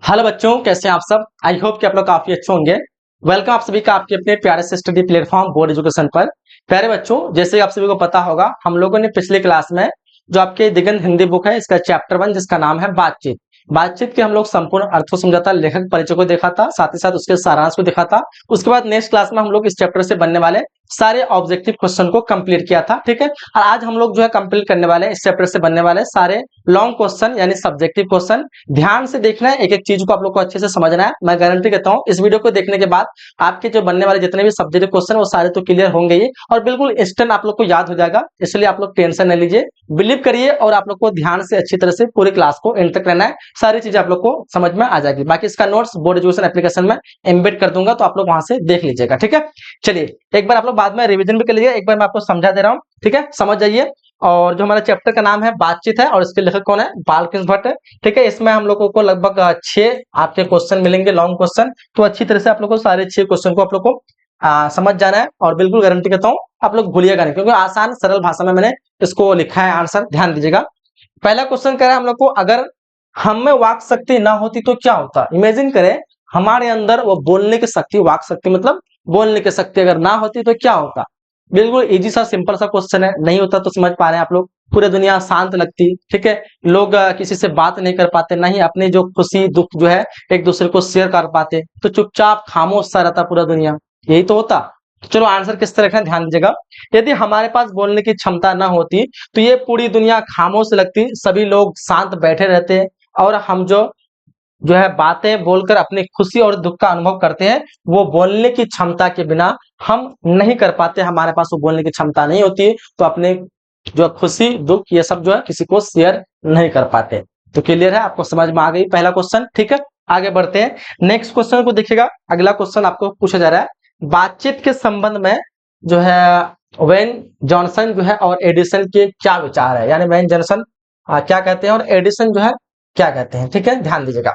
Hello बच्चों, कैसे हैं आप सब। आई होप कि आप लोग काफी अच्छे होंगे। वेलकम आप सभी का आपके अपने प्यारे से स्टडी प्लेटफॉर्म बोर्ड एजुकेशन पर। प्यारे बच्चों, जैसे आप सभी को पता होगा, हम लोगों ने पिछली क्लास में जो आपके दिगंत हिंदी बुक है, इसका चैप्टर 1 जिसका नाम है बातचीत। बातचीत के हम लोग संपूर्ण अर्थ को समझा था, लेखक परिचय को देखा था, साथ ही साथ उसके सारांश को देखा था। उसके बाद नेक्स्ट क्लास में हम लोग इस चैप्टर से बनने वाले सारे ऑब्जेक्टिव क्वेश्चन को कंप्लीट किया था। ठीक है, और आज हम लोग जो है कंप्लीट करने वाले हैं इस चैप्टर से बनने वाले सारे लॉन्ग क्वेश्चन यानी सब्जेक्टिव क्वेश्चन। ध्यान से देखना है, एक एक चीज को आप लोग को अच्छे से समझना है। मैं गारंटी देता हूं इस वीडियो को देखने के बाद आपके जो बनने वाले जितने भी सब्जेक्टिव क्वेश्चन वो सारे तो क्लियर होंगे ही, और बिल्कुल इंस्टेंट आप लोग को याद हो जाएगा। इसलिए आप लोग टेंशन नहीं लीजिए, बिलीव करिए, और आप लोग को ध्यान से अच्छी तरह से पूरी क्लास को एंड तक रहना है। सारी चीजें आप लोग को समझ में आ जाएगी। बाकी इसका नोट्स बोर्ड एजुकेशन एप्लीकेशन में एम्बेड कर दूंगा, तो आप लोग वहां से देख लीजिएगा। ठीक है, चलिए एक बार आप लोग बाद में रिवीजन भी कर लीजिए, एक बार मैं आपको समझा दे रहा हूँ। ठीक है, समझ जाइए। और जो हमारा चैप्टर का नाम है बातचीत है, और इसके लेखक कौन है, बालकृष्ण भट्ट है। ठीक है, इसमें हम लोगों को लगभग 6 आपके क्वेश्चन मिलेंगे, लॉन्ग क्वेश्चन। तो अच्छी तरह से आप लोग को सारे 6 क्वेश्चन को आप लोग को समझ जाना है, और बिल्कुल गारंटी करता हूँ आप लोग भूलिएगा नहीं, क्योंकि आसान सरल भाषा में मैंने इसको लिखा है आंसर। ध्यान दीजिएगा। पहला क्वेश्चन कह रहा है हम लोग को, अगर हम में वाक शक्ति ना होती तो क्या होता। इमेजिन करें हमारे अंदर वो बोलने की शक्ति, वाक शक्ति मतलब बोलने की शक्ति अगर ना होती तो क्या होता। बिल्कुल इजी सा सिंपल सा क्वेश्चन है। नहीं होता तो समझ पा रहे हैं आप लोग, पूरी दुनिया शांत लगती। ठीक है, लोग किसी से बात नहीं कर पाते, नहीं अपनी जो खुशी दुख जो है एक दूसरे को शेयर कर पाते, तो चुपचाप खामोश सा रहता पूरा दुनिया। यही तो होता। तो चलो आंसर किस तरह का है, ध्यान दीजिएगा। यदि हमारे पास बोलने की क्षमता ना होती तो ये पूरी दुनिया खामोश लगती, सभी लोग शांत बैठे रहते, और हम जो जो है बातें बोलकर अपनी खुशी और दुख का अनुभव करते हैं, वो बोलने की क्षमता के बिना हम नहीं कर पाते। हमारे पास वो बोलने की क्षमता नहीं होती, तो अपने जो खुशी दुख ये सब जो है किसी को शेयर नहीं कर पाते। तो क्लियर है, आपको समझ में आ गई पहला क्वेश्चन। ठीक है, आगे बढ़ते हैं। नेक्स्ट क्वेश्चन को देखिएगा। अगला क्वेश्चन आपको पूछा जा रहा है बातचीत के संबंध में जो है वेन जॉनसन जो है और एडिसन के क्या विचार है, यानी वेन जॉनसन क्या कहते हैं और एडिसन जो है क्या कहते हैं। ठीक है, ध्यान दीजिएगा।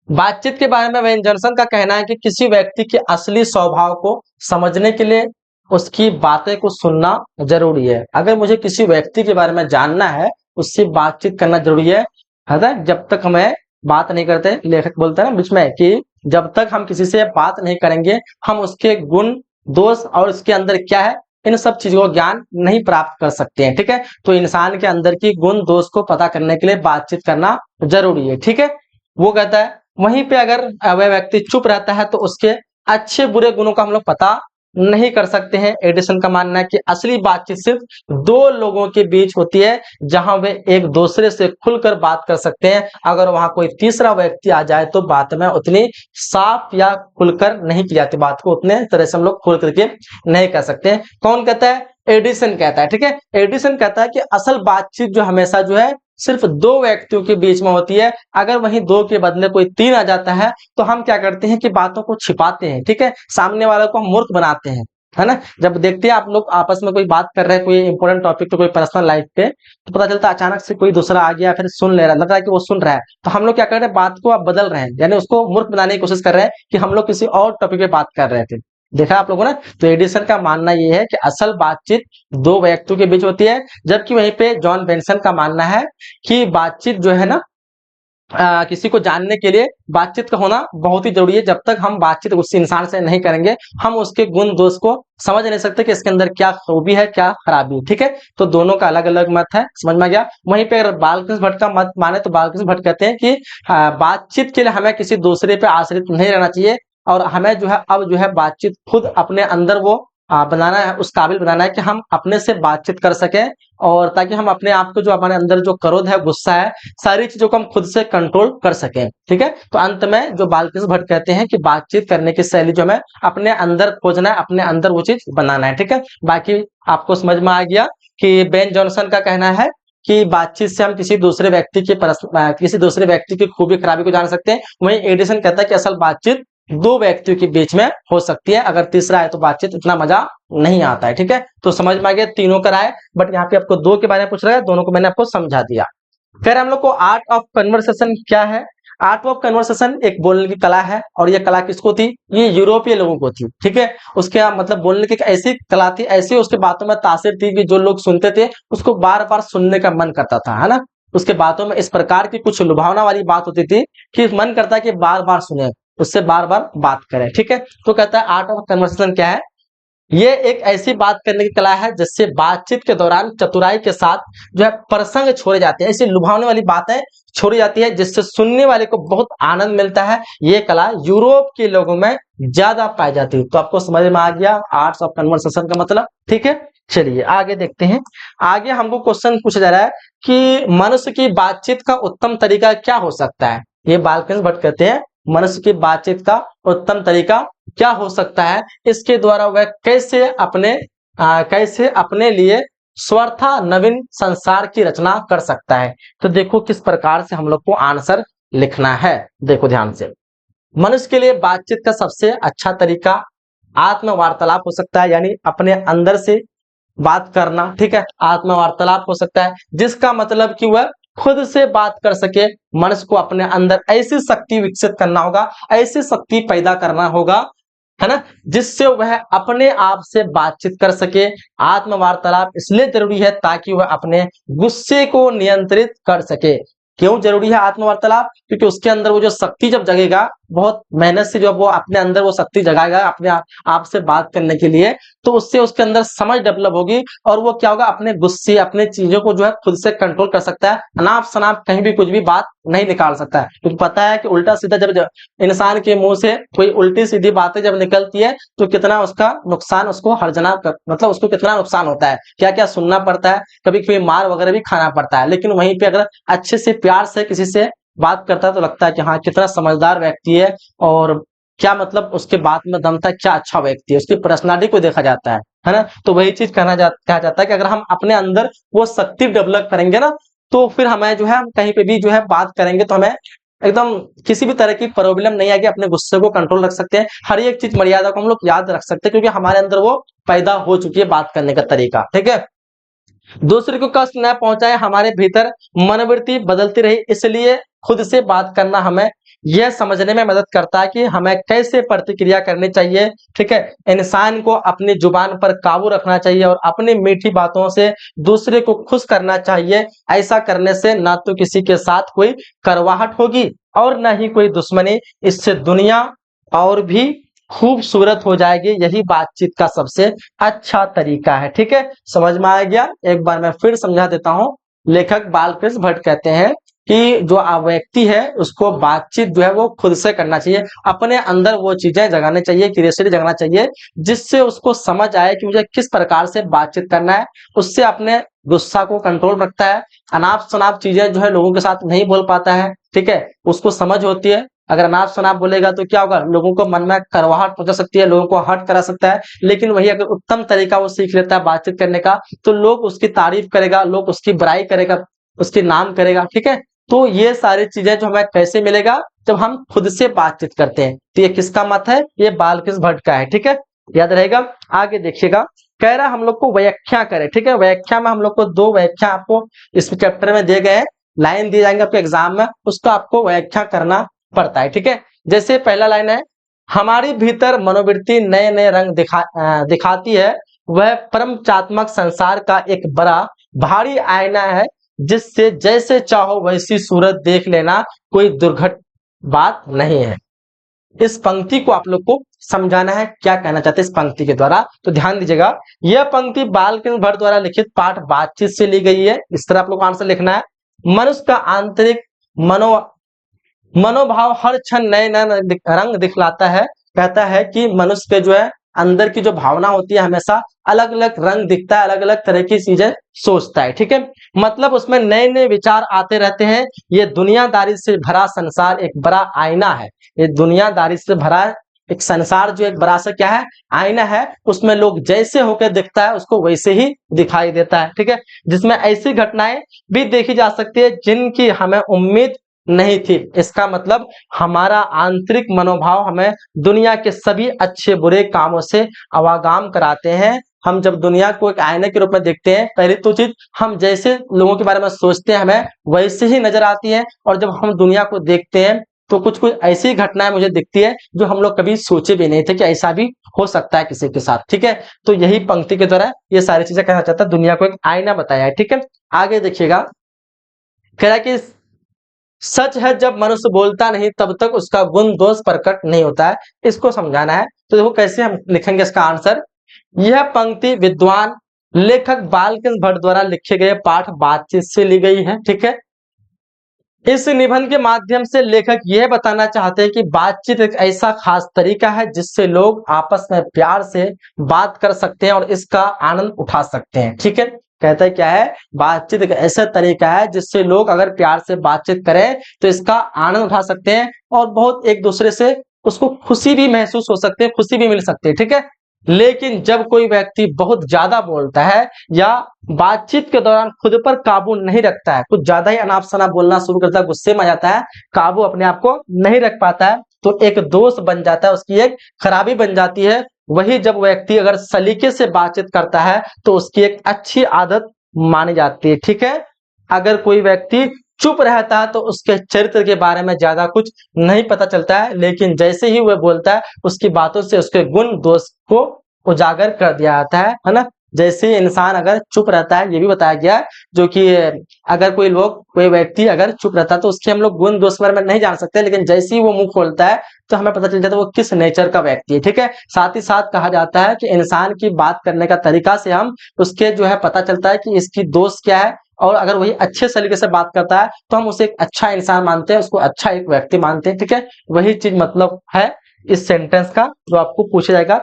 बातचीत के बारे में वेन जॉनसन का कहना है कि किसी व्यक्ति के असली स्वभाव को समझने के लिए उसकी बातें को सुनना जरूरी है। अगर मुझे किसी व्यक्ति के बारे में जानना है, उससे बातचीत करना जरूरी है। जब तक हमें बात नहीं करते, लेखक बोलते हैं ना बीच में कि जब तक हम किसी से बात नहीं करेंगे, हम उसके गुण दोष और उसके अंदर क्या है इन सब चीजों का ज्ञान नहीं प्राप्त कर सकते हैं। ठीक है, तो इंसान के अंदर की गुण दोष को पता करने के लिए बातचीत करना जरूरी है। ठीक है, वो कहता है वहीं पे अगर वह व्यक्ति चुप रहता है तो उसके अच्छे बुरे गुणों का हम लोग पता नहीं कर सकते हैं। एडिसन का मानना है कि असली बातचीत सिर्फ दो लोगों के बीच होती है, जहां वे एक दूसरे से खुलकर बात कर सकते हैं। अगर वहां कोई तीसरा व्यक्ति आ जाए तो बात में उतनी साफ या खुलकर नहीं की जाती, बात को उतने तरह से हम लोग खुल करके नहीं कर सकते। कौन कहता है, एडिसन कहता है। ठीक है, एडिसन कहता है कि असल बातचीत जो हमेशा जो है सिर्फ दो व्यक्तियों के बीच में होती है। अगर वहीं दो के बदले कोई तीन आ जाता है तो हम क्या करते हैं कि बातों को छिपाते हैं। ठीक है, सामने वाले को हम मूर्ख बनाते हैं, है ना। जब देखते हैं आप लोग आपस में कोई बात कर रहे हैं, कोई इंपॉर्टेंट टॉपिक पे, कोई पर्सनल लाइफ पे, तो पता चलता है अचानक से कोई दूसरा आ गया, फिर सुन ले रहा है, लग रहा है कि वो सुन रहा है, तो हम लोग क्या कर रहे हैं, बात को आप बदल रहे हैं, यानी उसको मूर्ख बनाने की कोशिश कर रहे हैं कि हम लोग किसी और टॉपिक पे बात कर रहे थे। देखा आप लोगों ने। तो एडिसन का मानना यह है कि असल बातचीत दो व्यक्तियों के बीच होती है, जबकि वहीं पे जॉन बेंसन का मानना है कि बातचीत जो है ना किसी को जानने के लिए बातचीत का होना बहुत ही जरूरी है। जब तक हम बातचीत उस इंसान से नहीं करेंगे, हम उसके गुण दोष को समझ नहीं सकते कि इसके अंदर क्या खूबी है क्या खराबी। ठीक है, तो दोनों का अलग अलग मत है, समझ में आ गया। वहीं पे अगर बालकृष्ण भट्ट का मत माने तो बालकृष्ण भट्ट कहते हैं कि बातचीत के लिए हमें किसी दूसरे पे आश्रित नहीं रहना चाहिए, और हमें जो है अब जो है बातचीत खुद अपने अंदर वो बनाना है, उस काबिल बनाना है कि हम अपने से बातचीत कर सकें, और ताकि हम अपने आप को जो हमारे अंदर जो क्रोध है, गुस्सा है, सारी चीजों को हम खुद से कंट्रोल कर सकें। ठीक है, तो अंत में जो बालकृष्ण भट्ट कहते हैं कि बातचीत करने की शैली जो हमें अपने अंदर खोजना है, अपने अंदर वो चीज बनाना है। ठीक है, बाकी आपको समझ में आ गया कि बेन जॉनसन का कहना है कि बातचीत से हम किसी दूसरे व्यक्ति की खूबी खराबी को जान सकते हैं। वहीं एडिसन कहता है कि असल बातचीत दो व्यक्तियों के बीच में हो सकती है, अगर तीसरा है तो बातचीत इतना मजा नहीं आता है। ठीक है, तो समझ में आ गया तीनों का राय, बट यहाँ पे आपको दो के बारे में पूछ रहा है, दोनों को मैंने आपको समझा दिया। फिर हम लोग को आर्ट ऑफ कन्वर्सेशन क्या है। आर्ट ऑफ कन्वर्सेशन एक बोलने की कला है, और ये कला किसको थी, ये यूरोपीय लोगों को थी। ठीक है, उसके मतलब बोलने की ऐसी कला थी, ऐसी उसके बातों में तासीर थी कि जो लोग सुनते थे उसको बार बार सुनने का मन करता था, है ना। उसके बातों में इस प्रकार की कुछ लुभावना वाली बात होती थी कि मन करता है कि बार बार सुने, उससे बार बार बात करें। ठीक है, तो कहता है आर्ट ऑफ कन्वर्सेशन क्या है, ये एक ऐसी बात करने की कला है जिससे बातचीत के दौरान चतुराई के साथ जो है प्रसंग छोड़े जाते हैं, ऐसी लुभावने वाली बातें छोड़ी जाती है जिससे सुनने वाले को बहुत आनंद मिलता है। ये कला यूरोप के लोगों में ज्यादा पाई जाती है। तो आपको समझ में आ गया आर्ट्स ऑफ कन्वर्सेशन का मतलब। ठीक है, चलिए आगे देखते हैं। आगे हमको क्वेश्चन पूछा जा रहा है कि मनुष्य की बातचीत का उत्तम तरीका क्या हो सकता है। ये बालकृष्ण भट्ट कहते हैं मनुष्य की बातचीत का उत्तम तरीका क्या हो सकता है, इसके द्वारा वह कैसे अपने लिए स्वर्था नवीन संसार की रचना कर सकता है। तो देखो किस प्रकार से हम लोग को आंसर लिखना है, देखो ध्यान से। मनुष्य के लिए बातचीत का सबसे अच्छा तरीका आत्म वार्तालाप हो सकता है, यानी अपने अंदर से बात करना। ठीक है, आत्म वार्तालाप हो सकता है जिसका मतलब कि वह खुद से बात कर सके। मनुष्य को अपने अंदर ऐसी शक्ति विकसित करना होगा, ऐसी शक्ति पैदा करना होगा, है ना, जिससे वह अपने आप से बातचीत कर सके। आत्म वार्तालाप इसलिए जरूरी है ताकि वह अपने गुस्से को नियंत्रित कर सके। क्यों जरूरी है आत्म वार्तालाप? क्योंकि उसके अंदर वो जो शक्ति जब जगेगा, बहुत मेहनत से जब वो अपने अंदर वो शक्ति जगाएगा अपने आप से बात करने के लिए, तो उससे उसके अंदर समझ डेवलप होगी और वो क्या होगा, अपने गुस्से अपने चीजों को जो है खुद से कंट्रोल कर सकता है। अनाप शनाप कहीं भी कुछ भी बात नहीं निकाल सकता है, क्योंकि पता है कि उल्टा सीधा जब इंसान के मुंह से कोई उल्टी सीधी बातें जब निकलती है तो कितना उसका नुकसान, उसको हर्जना मतलब उसको कितना नुकसान होता है, क्या क्या सुनना पड़ता है, कभी कभी मार वगैरह भी खाना पड़ता है। लेकिन वहीं पे अगर अच्छे से प्यार से किसी से बात करता है तो लगता है कि हाँ कितना समझदार व्यक्ति है और क्या मतलब उसके बात में दम था, क्या अच्छा व्यक्ति है, उसकी पर्सनालिटी को देखा जाता है ना। तो वही चीज कहा जाता है कि अगर हम अपने अंदर वो शक्ति डेवलप करेंगे ना, तो फिर हमें जो है हम कहीं पे भी जो है बात करेंगे तो हमें एकदम किसी भी तरह की प्रॉब्लम नहीं आएगी, अपने गुस्से को कंट्रोल रख सकते हैं, हर एक चीज मर्यादा को हम लोग याद रख सकते हैं क्योंकि हमारे अंदर वो पैदा हो चुकी है बात करने का तरीका। ठीक है, दूसरे को कष्ट न पहुंचाए, हमारे भीतर मनोवृत्ति बदलती रही, इसलिए खुद से बात करना हमें यह समझने में मदद करता है कि हमें कैसे प्रतिक्रिया करनी चाहिए। ठीक है, इंसान को अपनी जुबान पर काबू रखना चाहिए और अपनी मीठी बातों से दूसरे को खुश करना चाहिए। ऐसा करने से न तो किसी के साथ कोई करवाहट होगी और न ही कोई दुश्मनी, इससे दुनिया और भी खूबसूरत हो जाएगी। यही बातचीत का सबसे अच्छा तरीका है। ठीक है, समझ में आ गया? एक बार मैं फिर समझा देता हूं। लेखक बालकृष्ण भट्ट कहते हैं कि जो व्यक्ति है उसको बातचीत जो है वो खुद से करना चाहिए, अपने अंदर वो चीजें जगाने चाहिए, क्यूरियोसिटी जगाना चाहिए, जिससे उसको समझ आए कि मुझे किस प्रकार से बातचीत करना है। उससे अपने गुस्सा को कंट्रोल रखता है, अनाप शनाप चीजें जो है लोगों के साथ नहीं बोल पाता है। ठीक है, उसको समझ होती है, अगर अनाप शनाप बोलेगा तो क्या होगा, लोगों को मन में करवाहट पहुंचा सकती है, लोगों को हर्ट करा सकता है। लेकिन वही अगर उत्तम तरीका वो सीख लेता है बातचीत करने का, तो लोग उसकी तारीफ करेगा, लोग उसकी बुराई करेगा, उसके नाम करेगा। ठीक है, तो ये सारी चीजें जो हमें कैसे मिलेगा, जब हम खुद से बातचीत करते हैं। तो ये किसका मत है? ये बालकृष्ण भट्ट का है। ठीक है, याद रहेगा। आगे देखिएगा, कह रहा हम लोग को व्याख्या करें। ठीक है, व्याख्या में हम लोग को 2 व्याख्या आपको इस चैप्टर में दिए गए हैं, लाइन दिए जाएंगे आपके एग्जाम में, उसका आपको व्याख्या करना पड़ता है। ठीक है, जैसे पहला लाइन है, हमारी भीतर मनोवृत्ति नए नए रंग दिखाती है, वह परमचात्मक संसार का एक बड़ा भारी आईना है, जिससे जैसे चाहो वैसी सूरत देख लेना कोई दुर्घट बात नहीं है। इस पंक्ति को आप लोग को समझाना है, क्या कहना चाहते हैं इस पंक्ति के द्वारा। तो ध्यान दीजिएगा, यह पंक्ति बालकृष्ण भट्ट द्वारा लिखित पाठ बातचीत से ली गई है। इस तरह आप लोग को आंसर लिखना है। मनुष्य का आंतरिक मनोभाव हर क्षण नए नए रंग दिखलाता है। कहता है कि मनुष्य के जो है अंदर की जो भावना होती है हमेशा अलग अलग रंग दिखता है, अलग अलग तरह की चीजें सोचता है। ठीक है, मतलब उसमें नए नए विचार आते रहते हैं। ये दुनियादारी से भरा संसार एक बड़ा आईना है। ये दुनियादारी से भरा एक संसार जो एक बड़ा सा क्या है, आईना है। उसमें लोग जैसे होकर दिखता है उसको वैसे ही दिखाई देता है। ठीक है, जिसमें ऐसी घटनाएं भी देखी जा सकती है जिनकी हमें उम्मीद नहीं थी। इसका मतलब हमारा आंतरिक मनोभाव हमें दुनिया के सभी अच्छे बुरे कामों से अवागाम कराते हैं। हम जब दुनिया को एक आईने के रूप में देखते हैं, पहली तो चीज हम जैसे लोगों के बारे में सोचते हैं हमें वैसे ही नजर आती है, और जब हम दुनिया को देखते हैं तो कुछ कुछ ऐसी घटनाएं मुझे दिखती है जो हम लोग कभी सोचे भी नहीं थे कि ऐसा भी हो सकता है किसी के साथ। ठीक है, तो यही पंक्ति के द्वारा ये सारी चीजें कहना चाहता है, दुनिया को एक आईना बताया है। ठीक है, आगे देखिएगा, कह रहा है कि सच है जब मनुष्य बोलता नहीं तब तक उसका गुण दोष प्रकट नहीं होता है। इसको समझाना है। तो देखो कैसे हम लिखेंगे इसका आंसर। यह पंक्ति विद्वान लेखक बालकृष्ण भट्ट द्वारा लिखे गए पाठ बातचीत से ली गई है। ठीक है, इस निबंध के माध्यम से लेखक यह बताना चाहते हैं कि बातचीत एक ऐसा खास तरीका है जिससे लोग आपस में प्यार से बात कर सकते हैं और इसका आनंद उठा सकते हैं। ठीक है, कहता है क्या है, बातचीत एक ऐसा तरीका है जिससे लोग अगर प्यार से बातचीत करें तो इसका आनंद उठा सकते हैं और बहुत एक दूसरे से उसको खुशी भी महसूस हो सकती है, खुशी भी मिल सकती है। ठीक है, लेकिन जब कोई व्यक्ति बहुत ज्यादा बोलता है या बातचीत के दौरान खुद पर काबू नहीं रखता है, कुछ ज्यादा ही अनाप शनाप बोलना शुरू करता है, गुस्से में आ जाता है, काबू अपने आप को नहीं रख पाता है, तो एक दोष बन जाता है, उसकी एक खराबी बन जाती है। वही जब व्यक्ति अगर सलीके से बातचीत करता है तो उसकी एक अच्छी आदत मानी जाती है। ठीक है, अगर कोई व्यक्ति चुप रहता है तो उसके चरित्र के बारे में ज्यादा कुछ नहीं पता चलता है, लेकिन जैसे ही वह बोलता है उसकी बातों से उसके गुण दोष को उजागर कर दिया जाता है ना। जैसे इंसान अगर चुप रहता है, ये भी बताया गया है, जो कि अगर कोई व्यक्ति अगर चुप रहता है तो उसके हम लोग गुण दोष बारे में नहीं जान सकते, लेकिन जैसे ही वो मुंह खोलता है तो हमें पता चल जाता है वो किस नेचर का व्यक्ति है। ठीक है, साथ ही साथ कहा जाता है कि इंसान की बात करने का तरीका से हम उसके जो है पता चलता है कि इसकी दोष क्या है, और अगर वही अच्छे तरीके से बात करता है तो हम उसे एक अच्छा इंसान मानते हैं, उसको अच्छा एक व्यक्ति मानते हैं। ठीक है, वही चीज मतलब है इस सेंटेंस का जो आपको पूछा जाएगा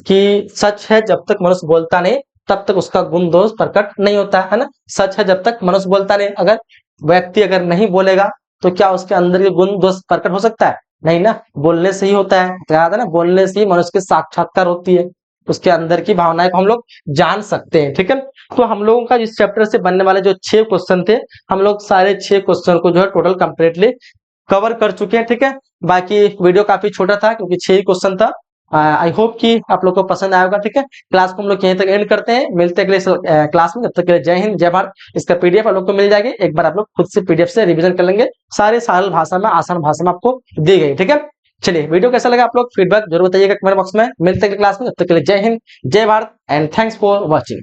कि सच है जब तक मनुष्य बोलता नहीं तब तक उसका गुण दोष प्रकट नहीं होता है ना। सच है जब तक मनुष्य बोलता नहीं, अगर व्यक्ति अगर नहीं बोलेगा तो क्या उसके अंदर के गुण दोष प्रकट हो सकता है? नहीं ना, बोलने से ही होता है। याद है ना, बोलने से ही मनुष्य की साक्षात्कार होती है, उसके अंदर की भावनाएं को हम लोग जान सकते हैं। ठीक है, तो हम लोगों का इस चैप्टर से बनने वाले जो 6 क्वेश्चन थे, हम लोग सारे 6 क्वेश्चन को जो है टोटल कंप्लीटली कवर कर चुके हैं। ठीक है, बाकी वीडियो काफी छोटा था क्योंकि 6 ही क्वेश्चन था। आई होप कि आप लोग को पसंद आया होगा। ठीक है, क्लास को हम लोग यहीं तक एंड करते हैं, मिलते हैं अगले क्लास में। जब तक के लिए जय हिंद जय भारत। इसका पीडीएफ आप लोग को मिल जाएगी, एक बार आप लोग खुद से पीडीएफ से रिवीजन कर लेंगे, सारे सरल भाषा में आसान भाषा में आपको दी गई। ठीक है, चलिए वीडियो कैसा लगा आप लोग फीडबैक जरूर बताइएगा कमेंट बॉक्स में। मिलते हैं क्लास में, जब तक के लिए जय हिंद जय Bharat and thanks for watching.